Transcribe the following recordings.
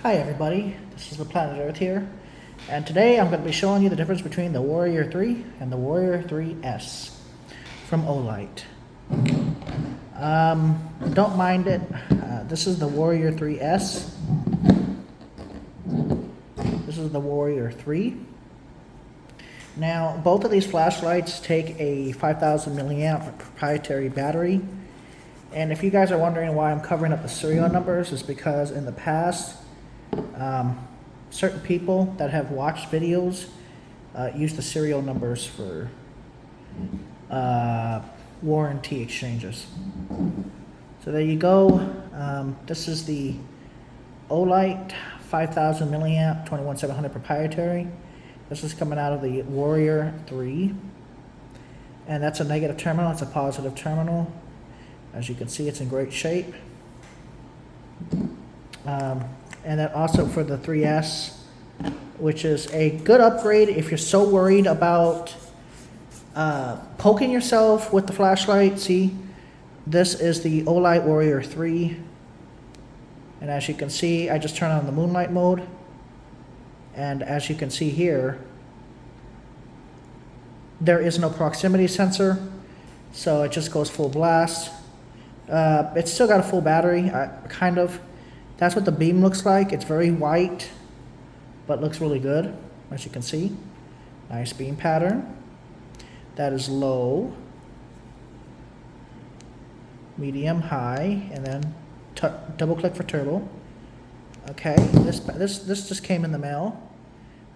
Hi everybody, this is the Planet Earth here, and today I'm going to be showing you the difference between the Warrior 3 and the Warrior 3S from OLIGHT. Don't mind it, this is the Warrior 3S, this is the Warrior 3. Now both of these flashlights take a 5000 milliamp proprietary battery, and if you guys are wondering why I'm covering up the serial numbers, it's because in the past certain people that have watched videos use the serial numbers for warranty exchanges. So there you go. This is the OLIGHT 5000 milliamp 21700 proprietary. This is coming out of the Warrior 3, and that's a negative terminal. It's a positive terminal. As you can see, it's in great shape. And then also for the 3S, which is a good upgrade if you're so worried about poking yourself with the flashlight. See, this is the OLIGHT Warrior 3. And as you can see, I just turned on the moonlight mode. And as you can see here, there is no proximity sensor, so it just goes full blast. It's still got a full battery, kind of. That's what the beam looks like. It's very white, but looks really good, as you can see. Nice beam pattern. That is low, medium, high, and then double click for turbo. Okay, this just came in the mail.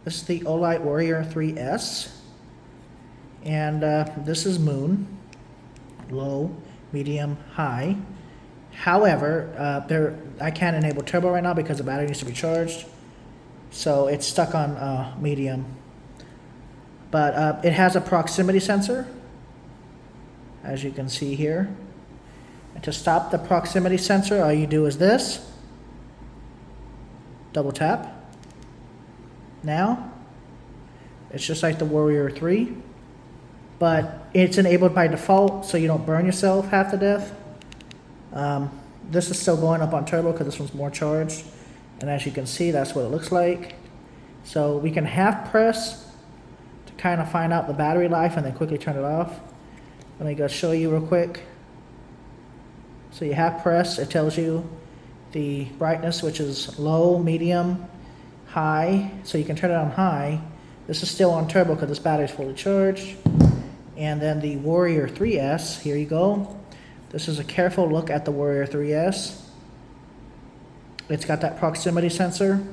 This is the OLIGHT Warrior 3S, and this is moon, low, medium, high. However, I can't enable turbo right now because the battery needs to be charged, so it's stuck on medium. But it has a proximity sensor, as you can see here. And to stop the proximity sensor, all you do is this. Double tap. Now, it's just like the Warrior 3, but it's enabled by default so you don't burn yourself half to death. This is still going up on turbo because this one's more charged, and as you can see, that's what it looks like. So we can half press to kind of find out the battery life and then quickly turn it off. Let me go show you real quick. So you half press, it tells you the brightness, which is low, medium, high, so you can turn it on high. This is still on turbo because this battery is fully charged. And then the Warrior 3S, here you go. This is a careful look at the Warrior 3S. It's got that proximity sensor.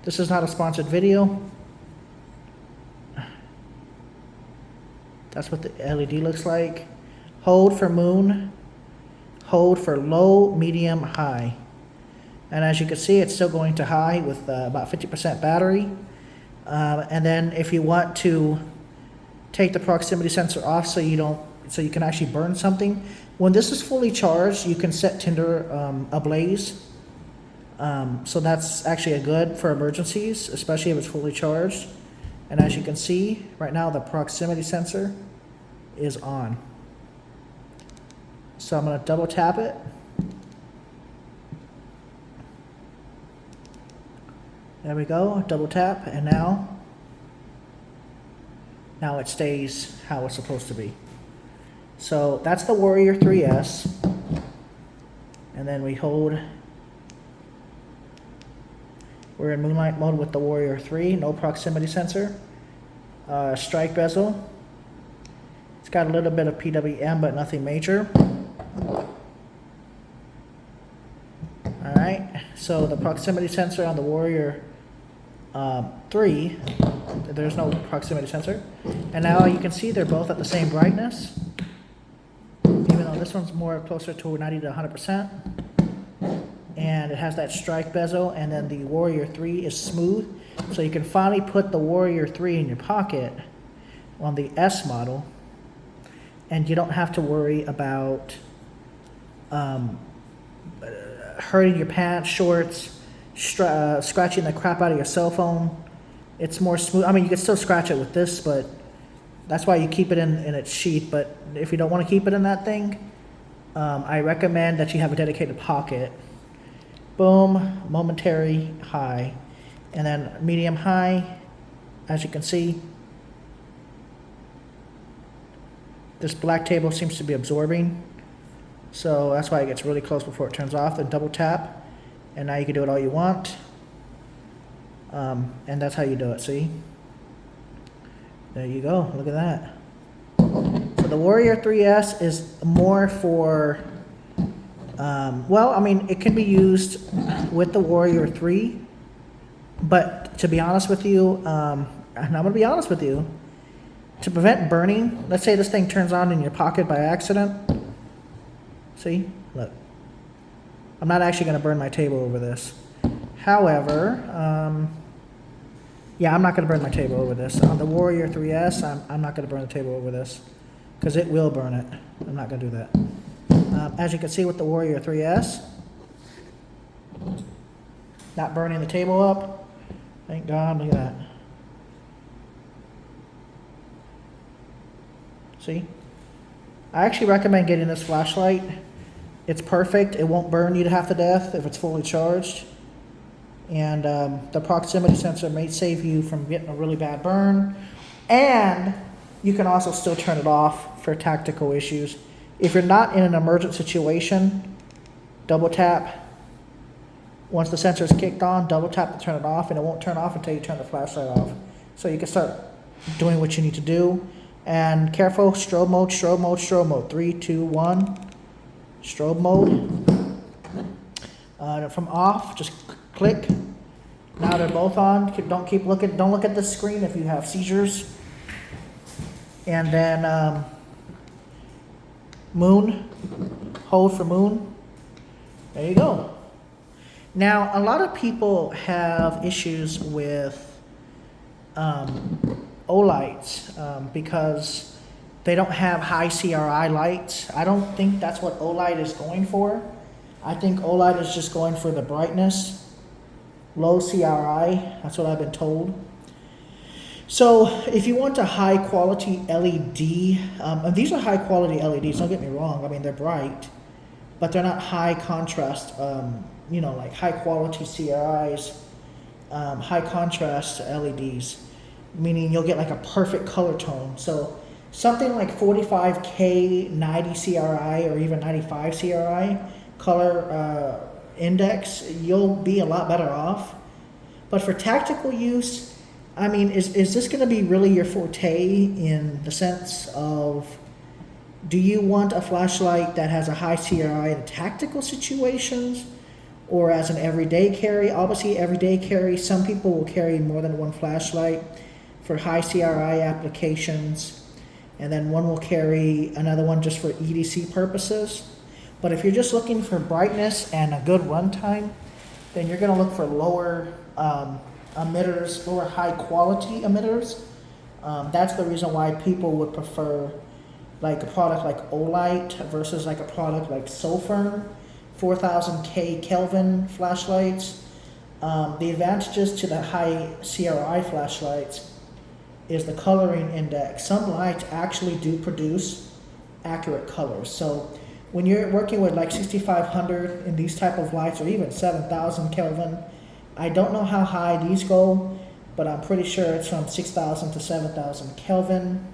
This is not a sponsored video. That's what the LED looks like. Hold for moon. Hold for low, medium, high. And as you can see, it's still going to high with about 50% battery. And then if you want to take the proximity sensor off so you can actually burn something, when this is fully charged, you can set tinder ablaze. So that's actually a good for emergencies, especially if it's fully charged. And as you can see, right now the proximity sensor is on. So I'm going to double tap it. There we go, double tap, and now it stays how it's supposed to be. So that's the Warrior 3S, and then we hold. We're in moonlight mode with the Warrior 3, no proximity sensor. Strike bezel. It's got a little bit of PWM, but nothing major. Alright, so the proximity sensor on the Warrior 3, there's no proximity sensor. And now you can see they're both at the same brightness. Even though this one's more closer to 90 to 100%. And it has that strike bezel, and then the Warrior 3 is smooth. So you can finally put the Warrior 3 in your pocket on the S model, and you don't have to worry about hurting your pants, shorts, scratching the crap out of your cell phone. It's more smooth. I mean, you can still scratch it with this, but that's why you keep it in its sheath. But if you don't want to keep it in that thing, I recommend that you have a dedicated pocket boom, momentary high. And then medium high, as you can see, this black table seems to be absorbing. So that's why it gets really close before it turns off. Then double tap, and now you can do it all you want. And that's how you do it, see? There you go, look at that. So the Warrior 3S is more for, well, I mean, it can be used with the Warrior 3, but to be honest with you, and I'm going to be honest with you, to prevent burning, let's say this thing turns on in your pocket by accident. See, look. I'm not actually going to burn my table over this. However, yeah, I'm not going to burn my table over this. On the Warrior 3S, I'm not going to burn the table over this because it will burn it. I'm not going to do that. As you can see with the Warrior 3S, not burning the table up. Thank God, look at that. See? I actually recommend getting this flashlight. It's perfect. It won't burn you to half to death if it's fully charged. And the proximity sensor may save you from getting a really bad burn. And you can also still turn it off for tactical issues. If you're not in an emergent situation, double tap. Once the sensor is kicked on, double tap to turn it off, and it won't turn off until you turn the flashlight off. So you can start doing what you need to do. And careful, strobe mode, strobe mode, strobe mode. 3, 2, 1. Strobe mode. From off, just click. Now they're both on. Don't keep looking. Don't look at the screen if you have seizures. And then moon. Hold for moon. There you go. Now a lot of people have issues with OLIGHTs because they don't have high CRI lights. I don't think that's what OLIGHT is going for. I think OLIGHT is just going for the brightness, low CRI. That's what I've been told. So if you want a high quality LED, and these are high quality LEDs, don't get me wrong. I mean, they're bright, but they're not high contrast, like high quality CRIs, high contrast LEDs, meaning you'll get like a perfect color tone. So something like 45K, 90 CRI, or even 95 CRI color index, you'll be a lot better off. But for tactical use, I mean, is this going to be really your forte in the sense of, do you want a flashlight that has a high CRI in tactical situations or as an everyday carry? Obviously, everyday carry, some people will carry more than one flashlight for high CRI applications, and then one will carry another one just for EDC purposes. But if you're just looking for brightness and a good runtime, then you're going to look for lower emitters, lower high quality emitters. That's the reason why people would prefer like a product like OLIGHT versus like a product like Sulfur, 4000K Kelvin flashlights. The advantages to the high CRI flashlights is the coloring index. Some lights actually do produce accurate colors. So when you're working with like 6500 in these type of lights, or even 7000 Kelvin, I don't know how high these go, but I'm pretty sure it's from 6000 to 7000 Kelvin.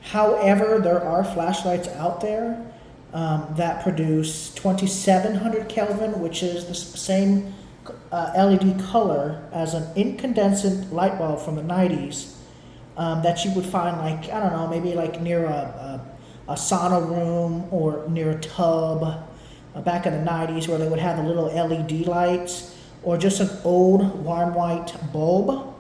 However, there are flashlights out there that produce 2700 Kelvin, which is the same LED color as an incandescent light bulb from the 90s that you would find, like, I don't know, maybe like near a sauna room or near a tub back in the 90s, where they would have the little LED lights, or just an old warm white bulb.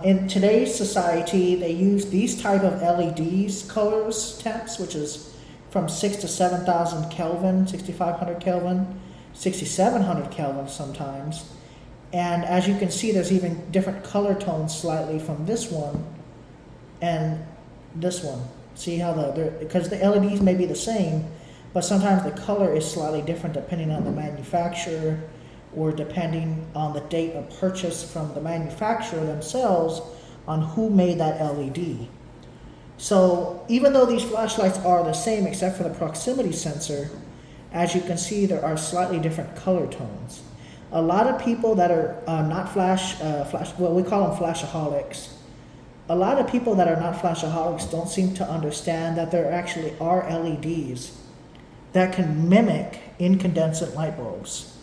In today's society, they use these type of LEDs colors temps, which is from 6 to 7000 Kelvin, 6500 Kelvin, 6700 Kelvin sometimes. And as you can see, there's even different color tones slightly from this one and this one. See how because the LEDs may be the same, but sometimes the color is slightly different depending on the manufacturer, or depending on the date of purchase from the manufacturer themselves on who made that LED. So even though these flashlights are the same except for the proximity sensor, as you can see, there are slightly different color tones. A lot of people that are not well, we call them flashaholics. A lot of people that are not flashaholics don't seem to understand that there actually are LEDs that can mimic incandescent light bulbs.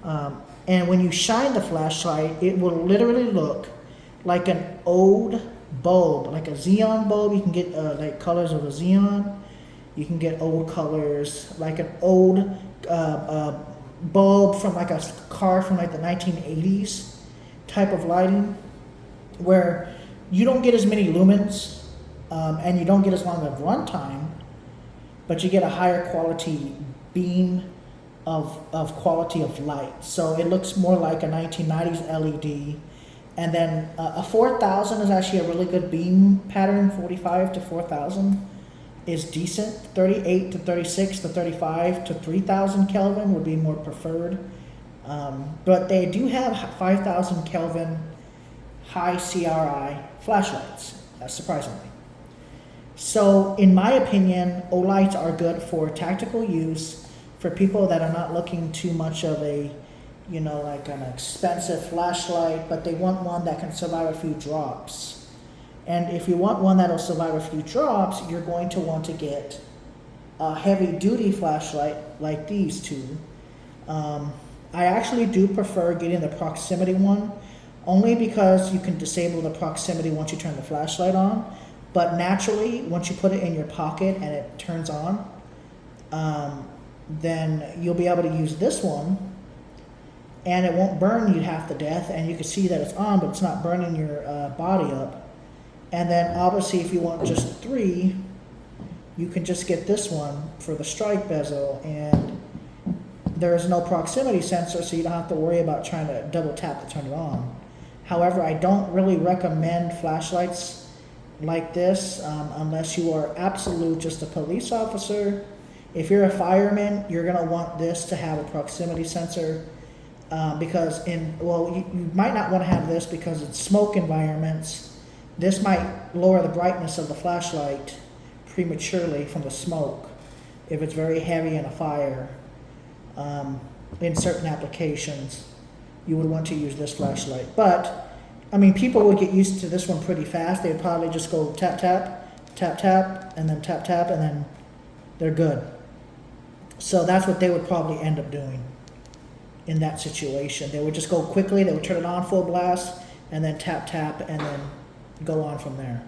And when you shine the flashlight, it will literally look like an old bulb, like a xenon bulb. You can get like colors of a xenon. You can get old colors, like an old bulb from like a car from like the 1980s type of lighting, where you don't get as many lumens and you don't get as long of runtime, but you get a higher quality beam of quality of light. So it looks more like a 1990s LED. And then a 4000 is actually a really good beam pattern. 45 to 4000 is decent. 38 to 36 to 35 to 3000 Kelvin would be more preferred. But they do have 5000 Kelvin high CRI flashlights, surprisingly. So in my opinion, OLIGHTs are good for tactical use for people that are not looking too much of a, you know, like an expensive flashlight, but they want one that can survive a few drops. And if you want one that'll survive a few drops, you're going to want to get a heavy duty flashlight like these two. I actually do prefer getting the proximity one, only because you can disable the proximity once you turn the flashlight on. But naturally, once you put it in your pocket and it turns on, then you'll be able to use this one, and it won't burn you half to death, and you can see that it's on, but it's not burning your body up. And then obviously if you want just 3, you can just get this one for the strike bezel, and there's no proximity sensor, so you don't have to worry about trying to double tap to turn it on. However, I don't really recommend flashlights like this unless you are absolute just a police officer. If you're a fireman, you're going to want this to have a proximity sensor because you might not want to have this because in smoke environments, this might lower the brightness of the flashlight prematurely from the smoke if it's very heavy in a fire. In certain applications, you would want to use this flashlight. But, I mean, people would get used to this one pretty fast. They would probably just go tap, tap, tap, tap, and then tap, tap, and then they're good. So that's what they would probably end up doing in that situation. They would just go quickly, they would turn it on full blast, and then tap, tap, and then go on from there.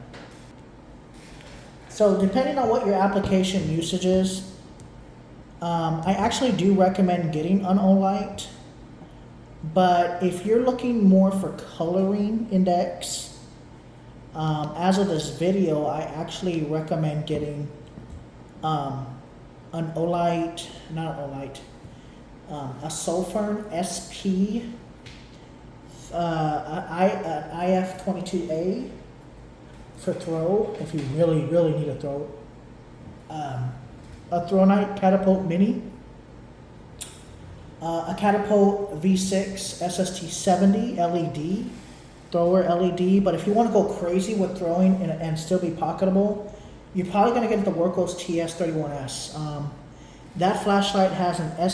So depending on what your application usage is, I actually do recommend getting an OLIGHT, but if you're looking more for coloring index, as of this video, I actually recommend getting an OLIGHT, not an OLIGHT, a Sulfurn SP IF22A for throw, if you really need a throw. A Throw-Night Catapult Mini, a Catapult V6 SST70 LED, thrower LED, but if you want to go crazy with throwing and still be pocketable, you're probably going to get the Workhorse TS31S. That flashlight has an I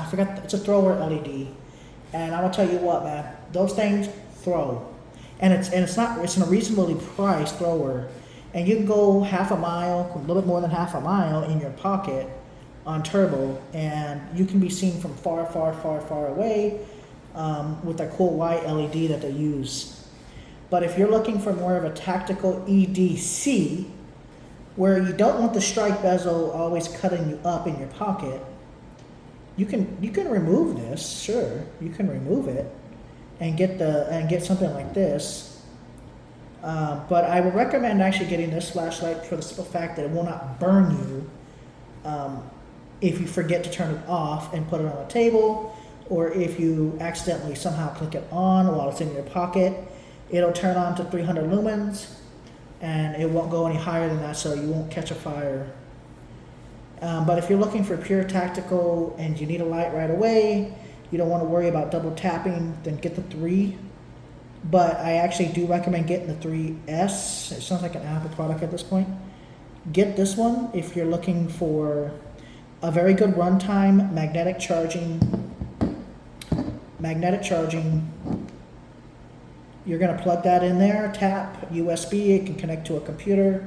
forgot, it's a thrower LED, and I'm gonna tell you what, man, those things throw, and it's a reasonably priced thrower, and you can go half a mile, a little bit more than half a mile in your pocket on turbo, and you can be seen from far away with that cool white LED that they use. But if you're looking for more of a tactical EDC, where you don't want the strike bezel always cutting you up in your pocket, you can remove this, sure, you can remove it and get something like this. But I would recommend actually getting this flashlight for the simple fact that it will not burn you if you forget to turn it off and put it on a table, or if you accidentally somehow click it on while it's in your pocket. It'll turn on to 300 lumens, and it won't go any higher than that, so you won't catch a fire. But if you're looking for pure tactical and you need a light right away, you don't want to worry about double tapping, then get the 3. But I actually do recommend getting the 3S. It sounds like an Apple product at this point. Get this one if you're looking for a very good runtime, magnetic charging. You're going to plug that in there, tap USB, it can connect to a computer,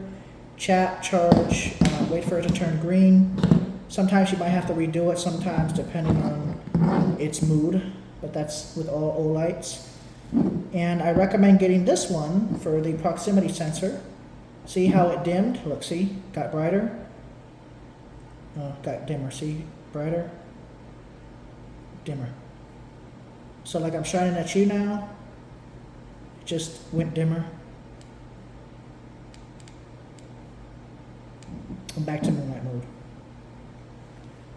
chat, charge, wait for it to turn green. Sometimes you might have to redo it, sometimes depending on its mood, but that's with all OLIGHTs. And I recommend getting this one for the proximity sensor. See how it dimmed? Look, see, got brighter. Got dimmer, see, brighter, dimmer. So like I'm shining at you now, it just went dimmer. And back to moonlight mode.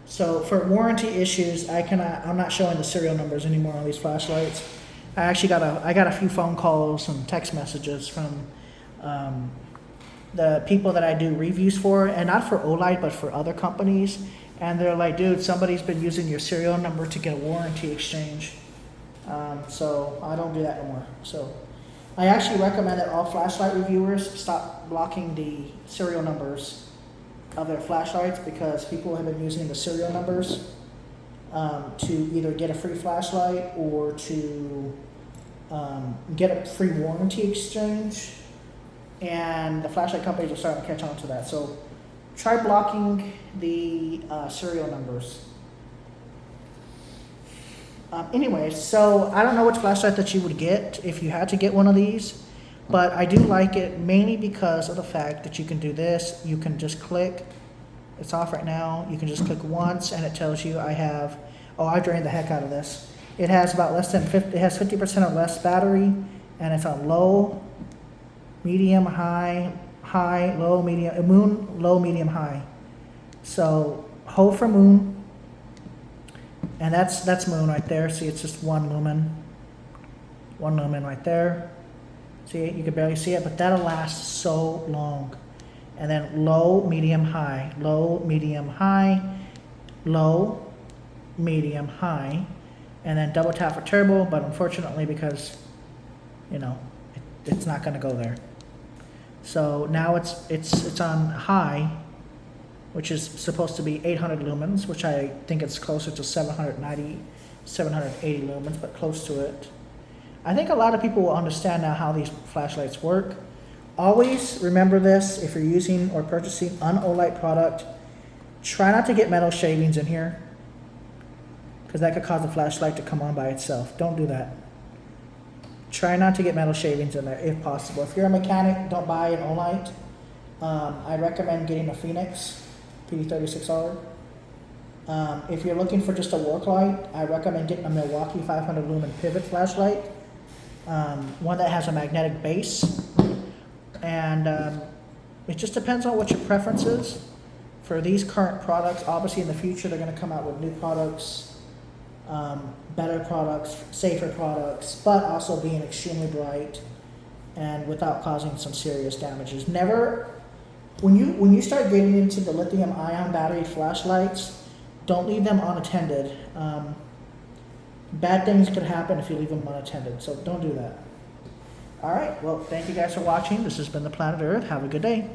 So for warranty issues, I'm not showing the serial numbers anymore on these flashlights. I actually got a few phone calls and text messages from the people that I do reviews for, and not for OLIGHT, but for other companies. And they're like, dude, somebody's been using your serial number to get a warranty exchange. So I don't do that anymore. So I actually recommend that all flashlight reviewers stop blocking the serial numbers of their flashlights, because people have been using the serial numbers to either get a free flashlight or to get a free warranty exchange, and the flashlight companies are starting to catch on to that. So try blocking the serial numbers. Anyways, so I don't know which flashlight that you would get if you had to get one of these, but I do like it mainly because of the fact that you can do this. You can just click. It's off right now. You can just click once and it tells you I drained the heck out of this. It has about less than 50, it has 50% or less battery, and it's on low, medium, high, low, medium, moon, low, medium, high. So hold for moon, and that's moon right there. See, it's just one lumen right there. See, you can barely see it, but that'll last so long. And then low, medium, high, low, medium, high, low, medium, high, and then double tap for turbo, but unfortunately, because, it's not going to go there. So now it's on high, which is supposed to be 800 lumens, which I think it's closer to 790, 780 lumens, but close to it. I think a lot of people will understand now how these flashlights work. Always remember this: if you're using or purchasing an OLIGHT product, try not to get metal shavings in here, because that could cause the flashlight to come on by itself. Don't do that. Try not to get metal shavings in there if possible. If you're a mechanic, don't buy an OLIGHT. I recommend getting a Phoenix PD36R. If you're looking for just a work light, I recommend getting a Milwaukee 500 lumen pivot flashlight, one that has a magnetic base. And it just depends on what your preference is. For these current products, obviously in the future they're going to come out with new products, better products, safer products, but also being extremely bright and without causing some serious damages. Never, when you start getting into the lithium-ion battery flashlights, don't leave them unattended. Bad things could happen if you leave them unattended, so don't do that. All right, well, thank you guys for watching. This has been The Planet Earth. Have a good day.